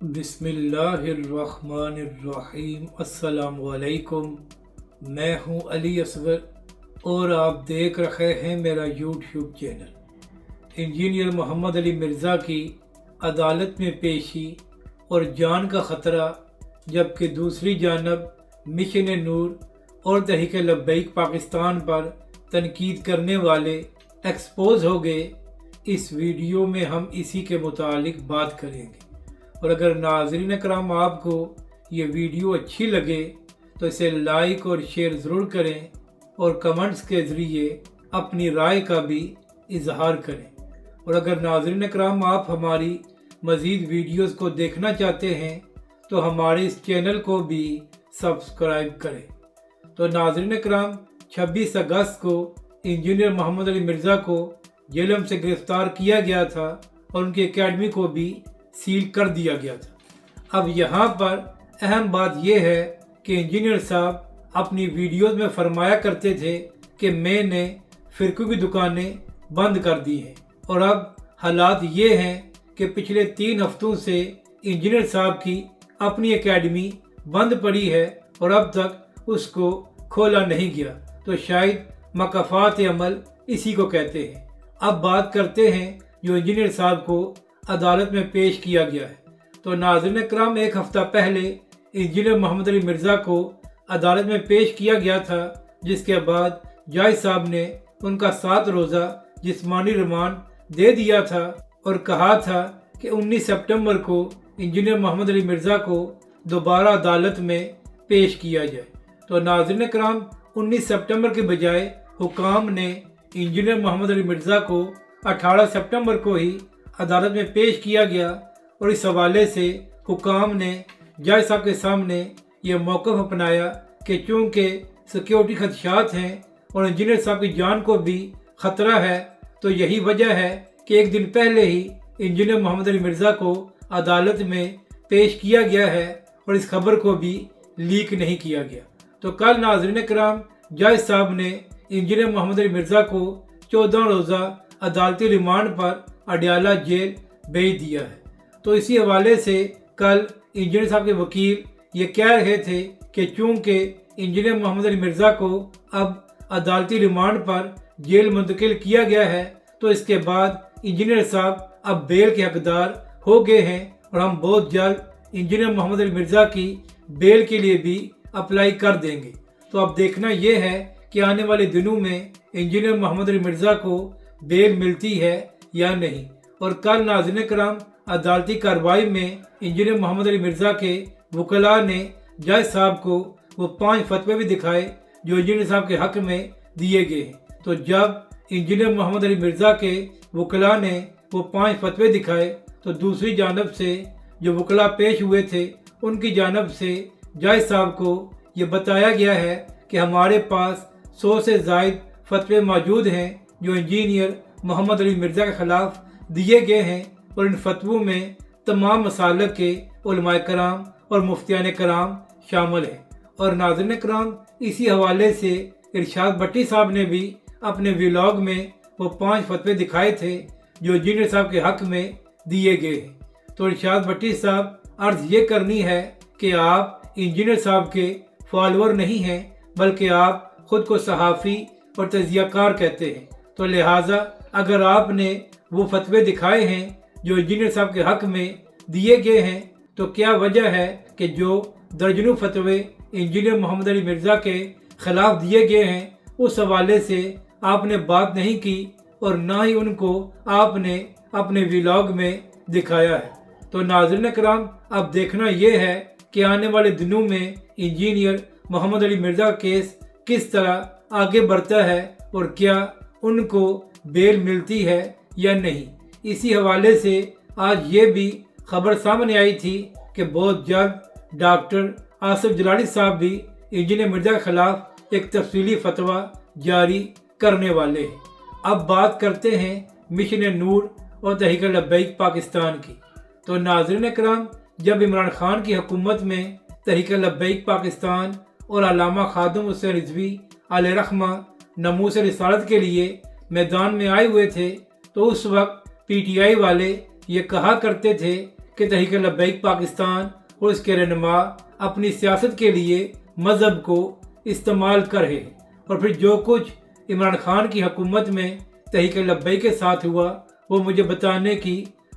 बिस्मिल्लाहिर्रहमानिर्रहीम। अस्सलाम वालेकुम। मैं हूं अली असगर और आप देख रहे हैं मेरा YouTube channel. Engineer Mohammad Ali Mirza की अदालत में पेशी और जान का ख़तरा, जबकि दूसरी जानब मिशन नूर और तहरीक लब्बैक पाकिस्तान पर तनकीद करने वाले एक्सपोज हो गए। इस वीडियो में हम इसी के मुतालिक बात करेंगे। और अगर नाज़रीन कराम आपको ये वीडियो अच्छी लगे तो इसे लाइक और शेयर ज़रूर करें और कमेंट्स के ज़रिए अपनी राय का भी इजहार करें। और अगर नाज़रीन कराम आप हमारी मज़ीद वीडियोस को देखना चाहते हैं तो हमारे इस चैनल को भी सब्सक्राइब करें। तो नाज़रीन कराम, 26 अगस्त को इंजीनियर मोहम्मद अली मिर्ज़ा को जेलम से गिरफ़्तार किया गया था और उनकी एकेडमी को भी सील कर दिया गया था। अब यहाँ पर अहम बात यह है कि इंजीनियर साहब अपनी वीडियोस में फरमाया करते थे कि मैंने फ़िरक़ों की दुकानें बंद कर दी हैं, और अब हालात ये हैं कि पिछले 3 हफ्तों से इंजीनियर साहब की अपनी एकेडमी बंद पड़ी है और अब तक उसको खोला नहीं गया। तो शायद मकाफ़ात अमल इसी को कहते हैं। अब बात करते हैं जो इंजीनियर साहब को अदालत में पेश किया गया है। तो नाज़रीन कराम, एक हफ़्ता पहले इंजीनियर मोहम्मद अली मिर्ज़ा को अदालत में पेश किया गया था, जिसके बाद जज साहब ने उनका 7 रोज़ा जिस्मानी रिमांड दे दिया था और कहा था कि 19 सितंबर को इंजीनियर मोहम्मद अली मिर्ज़ा को दोबारा अदालत में पेश किया जाए। तो नाज़रीन कराम, 19 सितंबर के बजाय हुकाम ने इंजीनियर मोहम्मद अली मिर्ज़ा को 18 सितंबर को ही अदालत में पेश किया गया, और इस हवाले से हुकाम ने जज साहब के सामने ये मौक़िफ़ अपनाया कि चूँकि सिक्योरिटी खदशात हैं और इंजीनियर साहब की जान को भी ख़तरा है, तो यही वजह है कि एक दिन पहले ही इंजीनियर मोहम्मद अली मिर्ज़ा को अदालत में पेश किया गया है और इस खबर को भी लीक नहीं किया गया। तो कल नाज़रीन कराम, जज साहब ने इंजीनियर मोहम्मद अली मिर्ज़ा को 14 रोज़ा अदालती रिमांड पर अडयाला जेल भेज दिया है। तो इसी हवाले से कल इंजीनियर साहब के वकील ये कह रहे थे कि चूँकि इंजीनियर मोहम्मद अली मिर्ज़ा को अब अदालती रिमांड पर जेल मुंतकिल किया गया है, तो इसके बाद इंजीनियर साहब अब बेल के हकदार हो गए हैं और हम बहुत जल्द इंजीनियर मोहम्मद अली मिर्ज़ा की बेल के लिए भी अप्लाई कर देंगे। तो अब देखना यह है कि आने वाले दिनों में इंजीनियर मोहम्मद अली मिर्ज़ा को बेल मिलती है या नहीं। और कल नाज़रीन कराम, अदालती कार्रवाई में इंजीनियर मोहम्मद अली मिर्ज़ा के वकला ने जज साहब को वो 5 फतवे भी दिखाए जो इंजीनियर साहब के हक़ में दिए गए हैं। तो जब इंजीनियर मोहम्मद अली मिर्ज़ा के वकला ने वो 5 फतवे दिखाए, तो दूसरी जानब से जो वकला पेश हुए थे उनकी जानब से जज साहब को ये बताया गया है कि हमारे पास 100 से ज़ायद फतवे मौजूद हैं जो इंजीनियर मोहम्मद अली मिर्ज़ा के ख़िलाफ़ दिए गए हैं, और इन फतवों में तमाम मसालक के उलमाए कराम और मुफ्तियान कराम शामिल हैं। और नाज़रीन कराम, इसी हवाले से इरशाद भट्टी साहब ने भी अपने व्लॉग में वो 5 फतवे दिखाए थे जो इंजीनियर साहब के हक़ में दिए गए हैं। तो इरशाद भट्टी साहब, अर्ज़ ये करनी है कि आप इंजीनियर साहब के फॉलोअर नहीं हैं, बल्कि आप ख़ुद को सहाफ़ी और तज़कियाकार कहते हैं। तो लिहाजा अगर आपने वो फतवे दिखाए हैं जो इंजीनियर साहब के हक़ में दिए गए हैं, तो क्या वजह है कि जो दर्जनों फतवे इंजीनियर मोहम्मद अली मिर्ज़ा के ख़िलाफ़ दिए गए हैं उस हवाले से आपने बात नहीं की और ना ही उनको आपने अपने व्लॉग में दिखाया है। तो नाज़रीन कराम, अब देखना ये है कि आने वाले दिनों में इंजीनियर मोहम्मद अली मिर्ज़ा का केस किस तरह आगे बढ़ता है और क्या उनको बेल मिलती है या नहीं। इसी हवाले से आज ये भी खबर सामने आई थी कि बहुत जल्द डॉक्टर आसिफ जलाली साहब भी इंजीनियर मिर्ज़ा के ख़िलाफ़ एक तफसीली फतवा जारी करने वाले हैं। अब बात करते हैं मिशन नूर और तहरीक लब्बैक पाकिस्तान की। तो नाज़रीन कराम, जब इमरान खान की हुकूमत में तहरीक लब्बैक पाकिस्तान और अल्लामा खादिम हुसैन रिज़वी अलैहिर्रहमा नमूस रिसालत के लिए मैदान में आए हुए थे, तो उस वक्त PTI वाले ये कहा करते थे کہ تحریک لبیک پاکستان اور اس کے رہنما اپنی سیاست کے لیے مذہب کو استعمال کر رہے ہیں، اور پھر جو کچھ عمران خان کی حکومت میں تحریک لبیک کے ساتھ ہوا وہ مجھے بتانے کی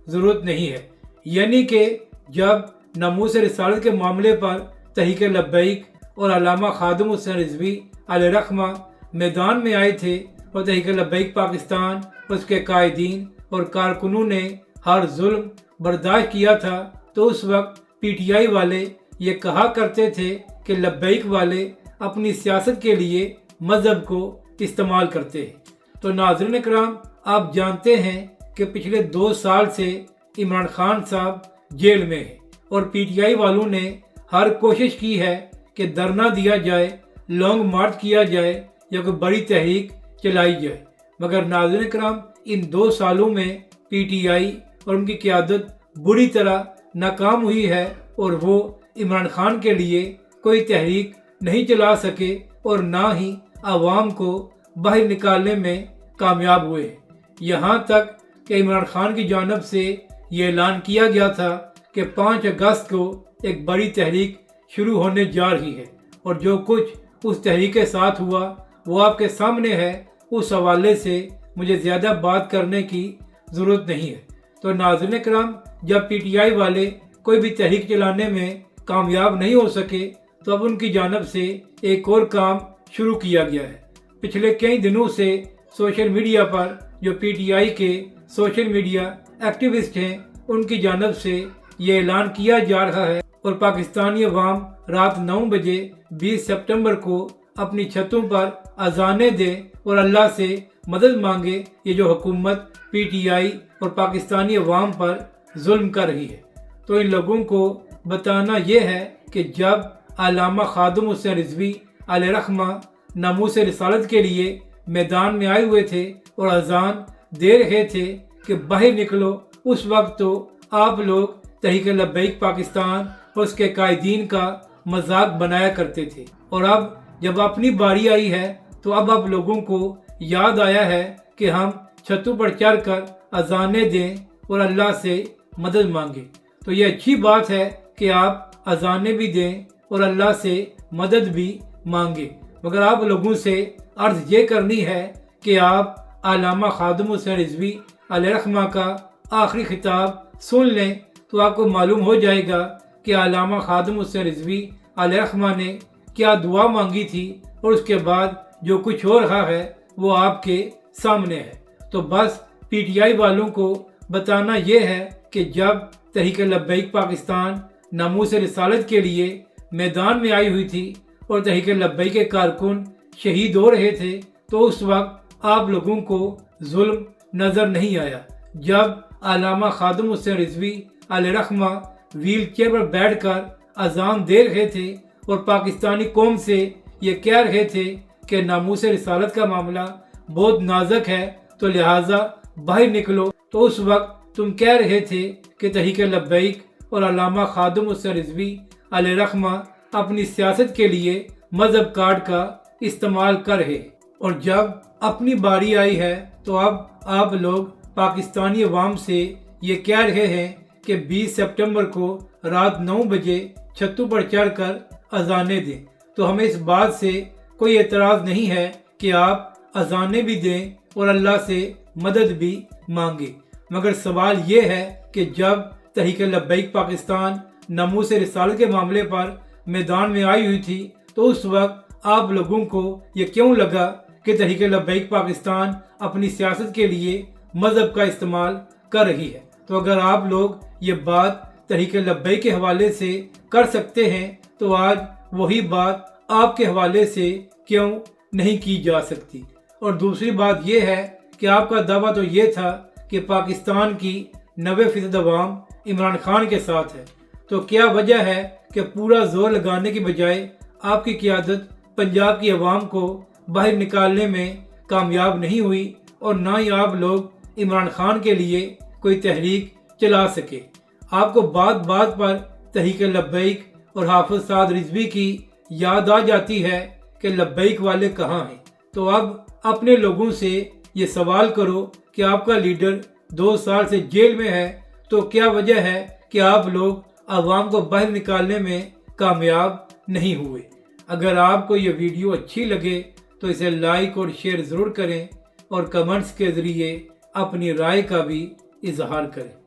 ضرورت نہیں ہے۔ یعنی کہ جب ناموس رسالت کے معاملے پر تحریک لبیک اور علامہ خادم حسین رضوی علیہ رحمہ میدان میں آئے تھے اور تحریک لبیک پاکستان اور اس کے قائدین اور کارکنوں نے ہر ظلم برداشت کیا تھا، تو اس وقت پی ٹی آئی والے یہ کہا کرتے تھے کہ لبیک والے اپنی سیاست کے لیے مذہب کو استعمال کرتے ہیں۔ تو ناظرین اکرام، آپ جانتے ہیں کہ پچھلے 2 سال سے عمران خان صاحب جیل میں ہیں اور پی ٹی آئی والوں نے ہر کوشش کی ہے کہ دھرنا دیا جائے، لانگ مارچ کیا جائے یا کوئی بڑی تحریک چلائی جائے، مگر ناظرین اکرام ان 2 سالوں میں پی ٹی آئی اور ان کی قیادت بری طرح ناکام ہوئی ہے اور وہ عمران خان کے لیے کوئی تحریک نہیں چلا سکے اور نہ ہی عوام کو باہر نکالنے میں کامیاب ہوئے۔ یہاں تک کہ عمران خان کی جانب سے یہ اعلان کیا گیا تھا کہ 5 اگست کو ایک بڑی تحریک شروع ہونے جا رہی ہے، اور جو کچھ اس تحریک کے ساتھ ہوا وہ آپ کے سامنے ہے۔ اس حوالے سے مجھے زیادہ بات کرنے کی ضرورت نہیں ہے۔ تو ناظرین کرام، جب پی ٹی آئی والے کوئی بھی تحریک چلانے میں کامیاب نہیں ہو سکے تو اب ان کی جانب سے ایک اور کام شروع کیا گیا ہے۔ پچھلے کئی دنوں سے سوشل میڈیا پر جو پی ٹی آئی کے سوشل میڈیا ایکٹیوسٹ ہیں ان کی جانب سے یہ اعلان کیا جا رہا ہے، اور پاکستانی عوام رات 9 بجے 20 سپٹمبر کو اپنی چھتوں پر اذانیں دیں اور اللہ سے مدد مانگے، یہ جو حکومت پی ٹی آئی اور پاکستانی عوام پر ظلم کر رہی ہے۔ تو ان لوگوں کو بتانا یہ ہے کہ جب علامہ خادم حسین رضوی علیہ رحمہ ناموس رسالت کے لیے میدان میں آئے ہوئے تھے اور اذان دے رہے تھے کہ باہر نکلو، اس وقت تو آپ لوگ تحریک لبیک پاکستان اور اس کے قائدین کا مذاق بنایا کرتے تھے، اور اب جب اپنی باری آئی ہے تو اب آپ لوگوں کو یاد آیا ہے کہ ہم چھتوں پر چڑھ کر اذانیں دیں اور اللہ سے مدد مانگیں۔ تو یہ اچھی بات ہے کہ آپ اذانیں بھی دیں اور اللہ سے مدد بھی مانگیں، مگر آپ لوگوں سے عرض یہ کرنی ہے کہ آپ علامہ خادم حسین رضوی علیہ رحمہ کا آخری خطاب سن لیں تو آپ کو معلوم ہو جائے گا کہ علامہ خادم حسین رضوی علیہ رحمہ نے کیا دعا مانگی تھی، اور اس کے بعد جو کچھ ہو رہا ہے وہ آپ کے سامنے ہے۔ تو بس پی ٹی آئی والوں کو بتانا یہ ہے کہ جب تحریک لبیک پاکستان ناموس رسالت کے لیے میدان میں آئی ہوئی تھی اور تحریک لبیک کے کارکن شہید ہو رہے تھے تو اس وقت آپ لوگوں کو ظلم نظر نہیں آیا۔ جب علامہ خادم حسین رضوی علیہ رحمہ ویل چیئر پر بیٹھ کر اذان دے رہے تھے اور پاکستانی قوم سے یہ کہہ رہے تھے کہ ناموس رسالت کا معاملہ بہت نازک ہے تو لہٰذا باہر نکلو، تو اس وقت تم کہہ رہے تھے کہ تحریک لبیک اور علامہ خادم حسین رضوی علیہ رحمہ اپنی سیاست کے لیے مذہب کارڈ کا استعمال کر رہے، اور جب اپنی باری آئی ہے تو اب آپ لوگ پاکستانی عوام سے یہ کہہ رہے ہیں کہ 20 سپٹمبر کو رات 9 بجے چھتوں پر چڑھ کر اذانیں دیں۔ تو ہمیں اس بات سے کوئی اعتراض نہیں ہے کہ آپ اذانیں بھی دیں اور اللہ سے مدد بھی مانگیں، مگر سوال یہ ہے کہ جب تحریک لبیک پاکستان ناموس رسالت کے معاملے پر میدان میں آئی ہوئی تھی تو اس وقت آپ لوگوں کو یہ کیوں لگا کہ تحریک لبیک پاکستان اپنی سیاست کے لیے مذہب کا استعمال کر رہی ہے؟ تو اگر آپ لوگ یہ بات تحریک لبیک کے حوالے سے کر سکتے ہیں تو آج وہی بات آپ کے حوالے سے کیوں نہیں کی جا سکتی؟ اور دوسری بات یہ ہے کہ آپ کا دعویٰ تو یہ تھا کہ پاکستان کی 90% عوام عمران خان کے ساتھ ہے، تو کیا وجہ ہے کہ پورا زور لگانے کی بجائے آپ کی قیادت پنجاب کی عوام کو باہر نکالنے میں کامیاب نہیں ہوئی اور نہ ہی آپ لوگ عمران خان کے لیے کوئی تحریک چلا سکے؟ آپ کو بات بات پر تحریک لبیک اور حافظ سعد رضوی کی یاد آ جاتی ہے کہ لبیک والے کہاں ہیں؟ تو اب اپنے لوگوں سے یہ سوال کرو کہ آپ کا لیڈر 2 سال سے جیل میں ہے، تو کیا وجہ ہے کہ آپ لوگ عوام کو باہر نکالنے میں کامیاب نہیں ہوئے۔ اگر آپ کو یہ ویڈیو اچھی لگے تو اسے لائک اور شیئر ضرور کریں اور کمنٹس کے ذریعے اپنی رائے کا بھی اظہار کریں۔